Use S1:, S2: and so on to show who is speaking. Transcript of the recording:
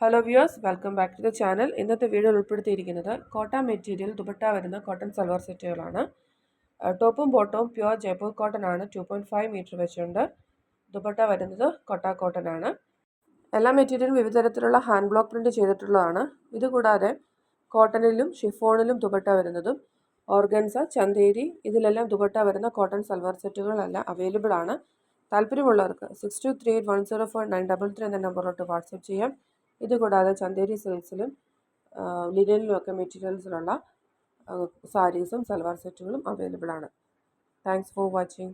S1: Hello viewers, welcome back to the channel. ഇന്നത്തെ video ഉൾപ്പെടുത്തിയിരിക്കുന്നത് കോട്ട മെറ്റീരിയൽ ദുപ്പട്ട വരുന്ന കോട്ടൺ സൽവാർ സെറ്റുകളാണ്. ടോപ്പും ബോട്ടവും പ്യുവർ ജയ്പൂർ കോട്ടൺ ആണ്. 2.5 മീറ്റർ വെച്ചുണ്ട്. ദുപ്പട്ട വരുന്നത് കോട്ട കോട്ടൺ ആണ്. എല്ലാ മെറ്റീരിയലും വിവിധ തരത്തിലുള്ള ഹാൻഡ് ബ്ലോക്ക് പ്രിന്റ് ചെയ്തിട്ടുള്ളതാണ്. ഇതുകൂടാതെ കോട്ടണിലും ഷിഫോണിലും ദുപ്പട്ട വരുന്നതും ഓർഗൻസ, ചന്തേരി ഇതിലെല്ലാം ദുപ്പട്ട വരുന്ന കോട്ടൺ സൽവാർ സെറ്റുകളെല്ലാം അവൈലബിൾ ആണ്. താല്പര്യമുള്ളവർക്ക് 62310493 എന്ന നമ്പറിലോട്ട് വാട്സപ്പ് ചെയ്യാം. ഇതുകൂടാതെ ചന്തേരി സിൽക്സിലും ലിനനിലും ഒക്കെ മെറ്റീരിയൽസിലുള്ള സാരീസും സൽവാർ സെറ്റുകളും അവൈലബിൾ ആണ്. Thanks for watching.